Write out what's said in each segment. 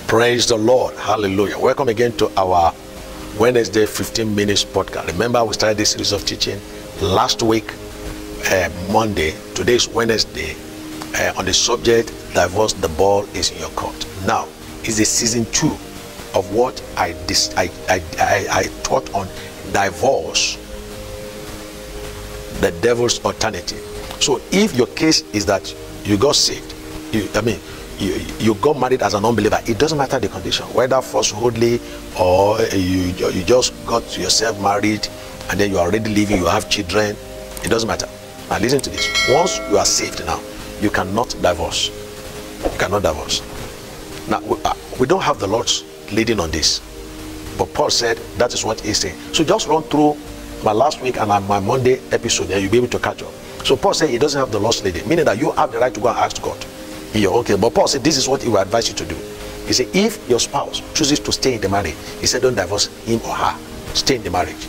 Praise the Lord. Hallelujah. Welcome again to our Wednesday 15 minutes podcast. Remember, we started this series of teaching last week, Monday. Today is Wednesday, on the subject, divorce, the ball is in your court. Now, it's the season 2 of what I taught on divorce, the devil's alternative. So if your case is that you got saved, you got married as an unbeliever, it doesn't matter the condition, whether forcefully or you just got yourself married and then you are already living, you have children, it doesn't matter. Now listen to this. Once you are saved now, you cannot divorce. You cannot divorce. Now we don't have the Lord's leading on this, but Paul said that is what he's saying. So just run through my last week and my Monday episode and you'll be able to catch up. So Paul said he doesn't have the Lord's leading, meaning that you have the right to go and ask God in your own case. But Paul said this is what he will advise you to do. He said if your spouse chooses to stay in the marriage, he said don't divorce him or her. Stay in the marriage.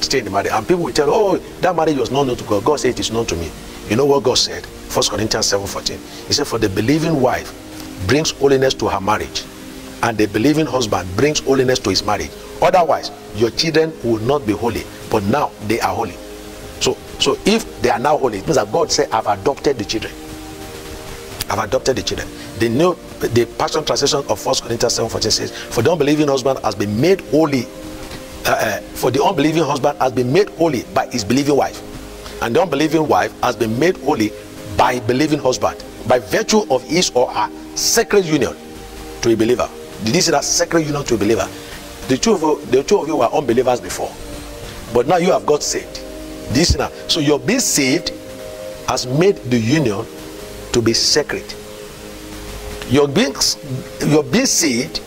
Stay in the marriage. And people will tell, oh, that marriage was not known to God. God said it is known to me. You know what God said? 1 Corinthians 7:14. He said, for the believing wife brings holiness to her marriage, and the believing husband brings holiness to his marriage. Otherwise, your children will not be holy, but now they are holy. So if they are now holy, it means that God said, I've adopted the children. I've adopted the children. The Passion translation of 1 Corinthians 7:14 says, for the unbelieving husband has been made holy. For the unbelieving husband has been made holy by his believing wife, and the unbelieving wife has been made holy by believing husband, by virtue of his or her sacred union to a believer. Did you see that? Sacred union to a believer. The two of you were unbelievers before, but now you have got saved. This now, so your being saved has made the union to be sacred. Your being saved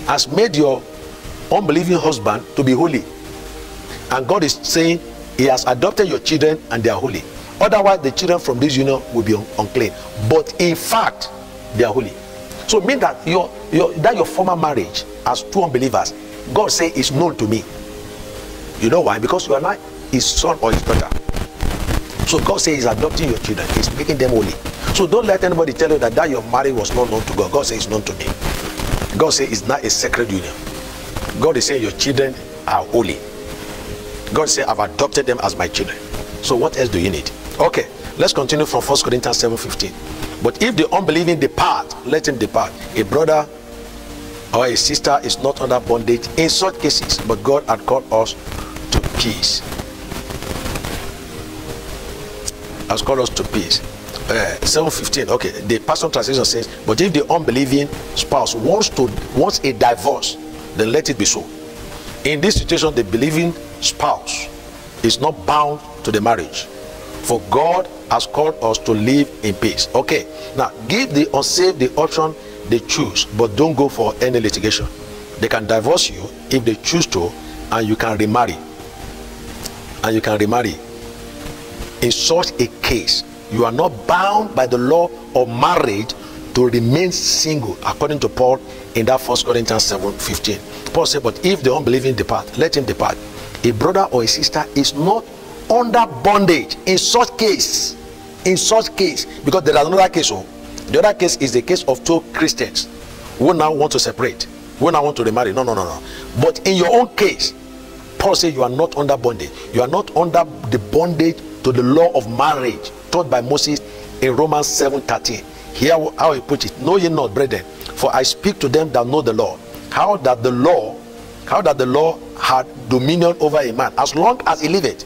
has made your unbelieving husband to be holy, and God is saying he has adopted your children and they are holy. Otherwise the children from this union will be unclean, but in fact they are holy. So it means that your former marriage as two unbelievers, God says is known to me. You know why? Because you are not his son or his daughter. So God says he's adopting your children, he's making them holy. So don't let anybody tell you that your marriage was not known to God. God says it's known to me. God says it's not a sacred union. God is saying your children are holy. God says I've adopted them as my children. So what else do you need? Okay, let's continue from 1 Corinthians 7:15. But if the unbelieving depart, let him depart. A brother or a sister is not under bondage in such cases, but God had called us to peace. Has called us to peace. 7:15. Okay, the Passion translation says, but if the unbelieving spouse wants a divorce, then let it be so. In this situation, the believing spouse is not bound to the marriage, for God has called us to live in peace. Okay, now give the unsaved the option they choose, but don't go for any litigation. They can divorce you if they choose to, and you can remarry. In such a case, you are not bound by the law of marriage to remain single, according to Paul in that 1 Corinthians 7:15. Paul said, but if the unbelieving depart, let him depart. A brother or a sister is not under bondage in such case, because there is another case. The other case is the case of two Christians who now want to separate, who now want to remarry. No. But in your own case, Paul said you are not under bondage. You are not under the bondage to the law of marriage taught by Moses in Romans 7:13. Here how he put it: know ye not, brethren, for I speak to them that know the law, how that the law had dominion over a man as long as he liveth.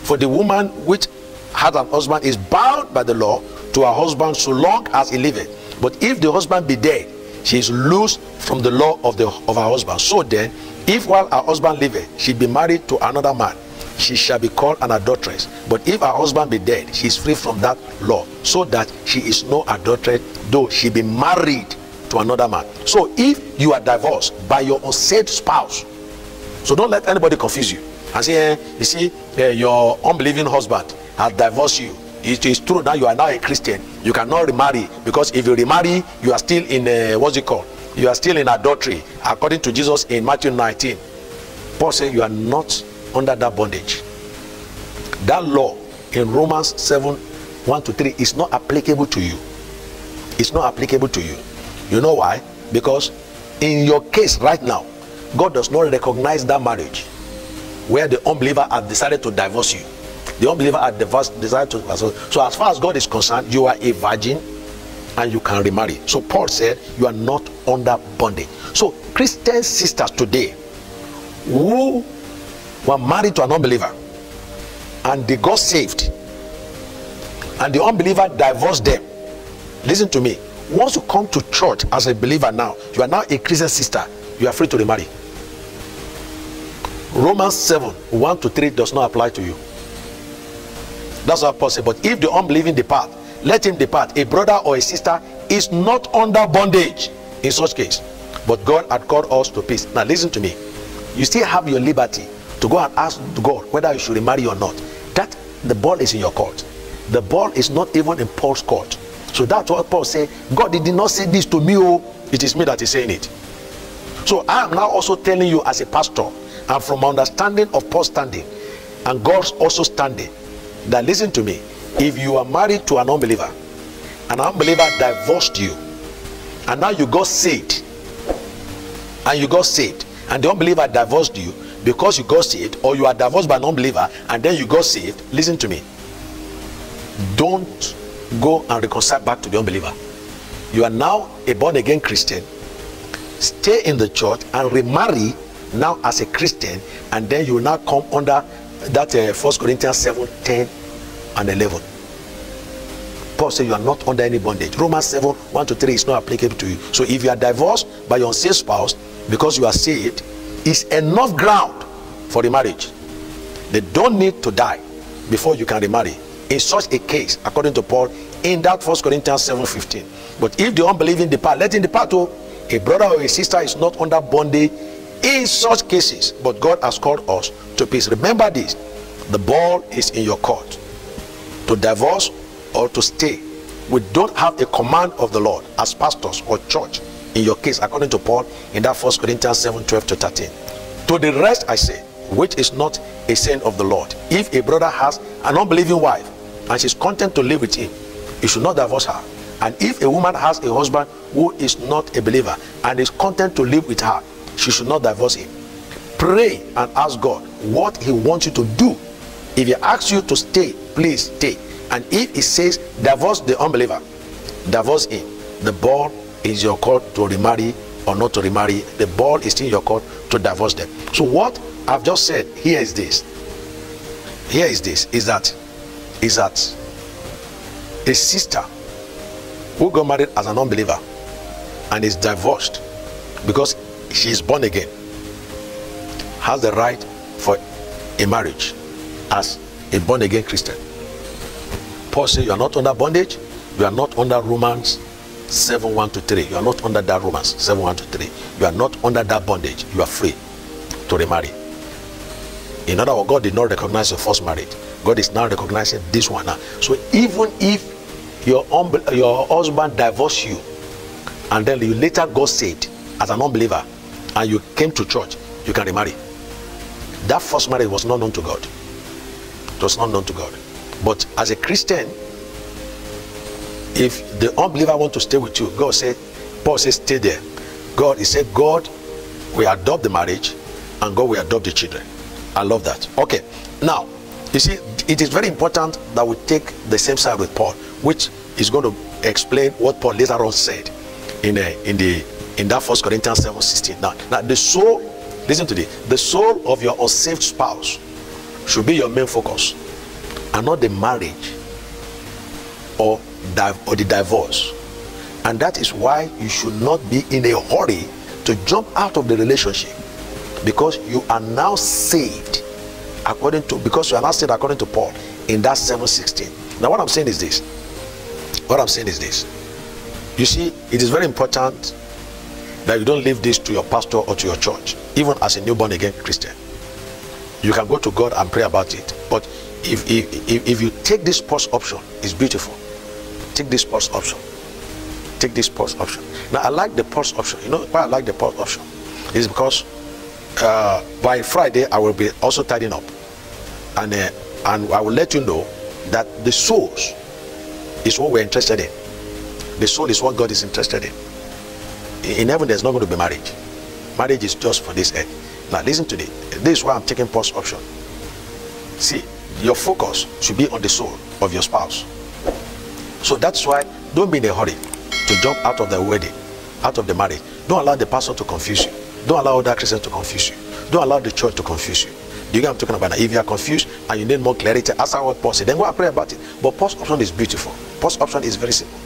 For the woman which had an husband is bound by the law to her husband so long as he liveth. But if the husband be dead, she is loose from the law of her husband. So then, if while her husband liveth she be married to another man, she shall be called an adulteress. But if her husband be dead, she is free from that law, so that she is no adulteress, though she be married to another man. So if you are divorced by your unsaved spouse, so don't let anybody confuse you and say, you see, your unbelieving husband has divorced you. It is true that you are now a Christian, you cannot remarry, because if you remarry, you are still in you are still in adultery, according to Jesus in Matthew 19. Paul said you are not under that bondage. That law in Romans 7:1-3 is not applicable to you. It's not applicable to you. You know why? Because in your case right now, God does not recognize that marriage where the unbeliever has decided to divorce you. The unbeliever has decided to divorce. So as far as God is concerned, you are a virgin and you can remarry. So Paul said you are not under bondage. So Christian sisters today who were married to an unbeliever and they got saved and the unbeliever divorced them, listen to me, once you come to church as a believer now, you are now a Christian sister, you are free to remarry. Romans 7:1-3 does not apply to you. That's what Paul said. But if the unbelieving depart, let him depart. A brother or a sister is not under bondage in such case, but God had called us to peace. Now listen to me, you still have your liberty to go and ask God whether you should remarry or not. That the ball is in your court. The ball is not even in Paul's court. So that's what Paul said. God did not say this to me, oh, it is me that is saying it. So I am now also telling you as a pastor, and from understanding of Paul's standing and God's also standing, that listen to me, if you are married to an unbeliever, an unbeliever divorced you, and now you got saved, and the unbeliever divorced you because you got saved, or you are divorced by an unbeliever and then you got saved, listen to me, don't go and reconcile back to the unbeliever. You are now a born-again Christian. Stay in the church and remarry now as a Christian, and then you will now come under that 1 Corinthians 7:10 and 11. Paul said you are not under any bondage. Romans 7:1-3 is not applicable to you. So if you are divorced by your unsaved spouse because you are saved, is enough ground for the marriage. They don't need to die before you can remarry. In such a case, according to Paul, in that 1 Corinthians 7:15. But if the unbelieving depart, let him depart. Oh, a brother or a sister is not under bondage in such cases, but God has called us to peace. Remember this, the ball is in your court to divorce or to stay. We don't have a command of the Lord as pastors or church in your case, according to Paul in that 1 Corinthians 7:12-13. To the rest I say, which is not a saying of the Lord, if a brother has an unbelieving wife and she's content to live with him, you should not divorce her. And if a woman has a husband who is not a believer and is content to live with her, she should not divorce him. Pray and ask God what he wants you to do. If he asks you to stay, please stay. And if he says divorce the unbeliever, divorce him. The ball is your court to remarry or not to remarry. The ball is in your court to divorce them. So what I've just said here is this. Here is this, is that a sister who got married as an unbeliever and is divorced because she is born again has the right for a marriage as a born again Christian. Paul says you are not under bondage. You are not under Romans 7:1-3. You are not under that Romans 7:1-3. You are not under that bondage. You are free to remarry. In other words, God did not recognize your first marriage. God is now recognizing this one now. So even if your husband divorced you and then you later got saved as an unbeliever and you came to church, you can remarry. That first marriage was not known to God. It was not known to God. But as a Christian, if the unbeliever wants to stay with you, God said, Paul says, stay there. He said, God will adopt the marriage and God will adopt the children. I love that. Okay, now you see, it is very important that we take the same side with Paul, which is going to explain what Paul later on said in that 1 Corinthians 7:16. Now the soul, listen to this, the soul of your unsaved spouse should be your main focus and not the marriage or the divorce. And that is why you should not be in a hurry to jump out of the relationship, because you are now saved according to Paul in that 7:16. Now what I'm saying is this. You see, it is very important that you don't leave this to your pastor or to your church, even as a new born again Christian. You can go to God and pray about it. But if you take this first option, it's beautiful. Take this first option. Take this first option. Now I like the first option. You know why I like the first option? It's because by Friday I will be also tidying up, and I will let you know that the souls is what we're interested in. The soul is what God is interested in. In heaven, there's not going to be marriage. Marriage is just for this earth. Now, listen to this. This is why I'm taking pause option. See, your focus should be on the soul of your spouse. So that's why don't be in a hurry to jump out of the wedding, out of the marriage. Don't allow the pastor to confuse you. Don't allow other Christians to confuse you. Don't allow the church to confuse you. Do you get what I'm talking about now? If you are confused and you need more clarity, ask what Paul said, then go and pray about it. But pause option is beautiful. Pause option is very simple.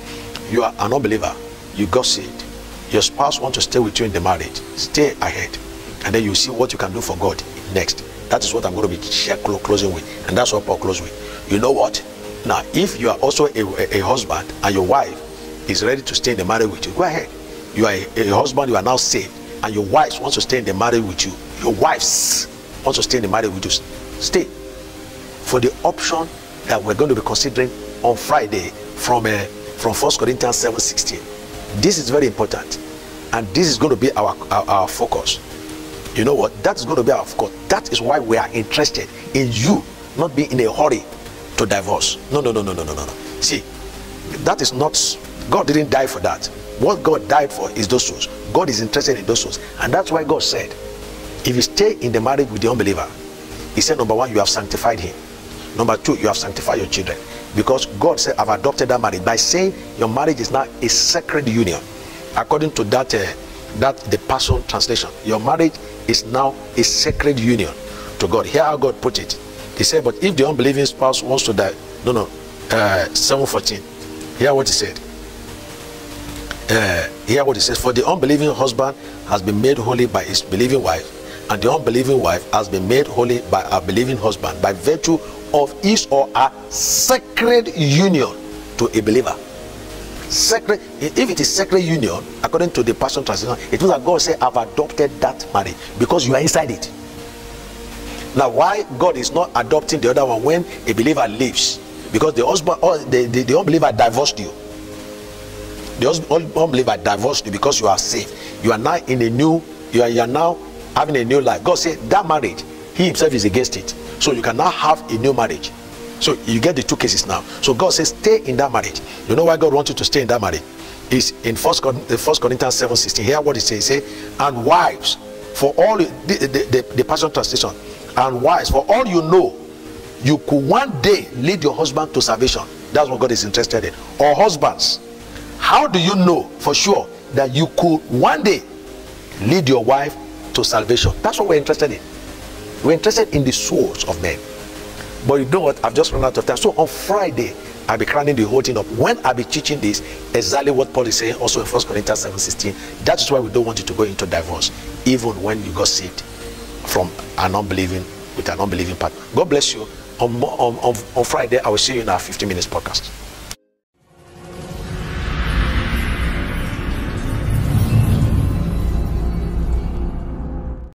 You are an unbeliever. You got saved. Your spouse wants to stay with you in the marriage. Stay ahead. And then you see what you can do for God next. That is what I'm going to be closing with. And that's what Paul closed with. You know what? Now, if you are also a husband and your wife is ready to stay in the marriage with you, go ahead. You are a husband, you are now saved, and your wife wants to stay in the marriage with you. Your wives wants to stay in the marriage with you. Stay. For the option that we're going to be considering on Friday from 1 Corinthians 7:16. This is very important. And this is going to be our focus. You know what? That is going to be our focus. That is why we are interested in you not being in a hurry to divorce. No. See, that is not, God didn't die for that. What God died for is those souls. God is interested in those souls. And that's why God said, if you stay in the marriage with the unbeliever, he said, number one, you have sanctified him. Number two, you have sanctified your children. Because God said, I've adopted that marriage by saying your marriage is now a sacred union. According to the Passion Translation, your marriage is now a sacred union to God. Here how God put it. He said, but if the unbelieving spouse wants to die, 7:14. Hear what he said. Hear what he says. For the unbelieving husband has been made holy by his believing wife, and the unbelieving wife has been made holy by her believing husband by virtue of his or her sacred union to a believer. Sacred, if it is sacred union, according to the Passion Translation, it means that God said, I've adopted that marriage because you are inside it. Now, why God is not adopting the other one when a believer leaves? Because the husband or the unbeliever divorced you. The unbeliever divorced you because you are saved. You are now in a new, you are now having a new life. God said that marriage, he himself is against it. So you can now have a new marriage. So you get the two cases now. So God says stay in that marriage. You know why God wants you to stay in that marriage? It's in 1 Corinthians 7:16. Hear what it says. Say, and wives, for all the Passion Translation, and wives, for all you know, you could one day lead your husband to salvation. That's what God is interested in. Or husbands, how do you know for sure that you could one day lead your wife to salvation? That's what we're interested in. We're interested in the souls of men. But you know what? I've just run out of time. So on Friday, I'll be crowning the whole thing up. When I'll be teaching this, exactly what Paul is saying also in 1 Corinthians 7:16. That is why we don't want you to go into divorce, even when you got saved from an unbelieving with an unbelieving partner. God bless you. On Friday, I will see you in our 15 minutes podcast.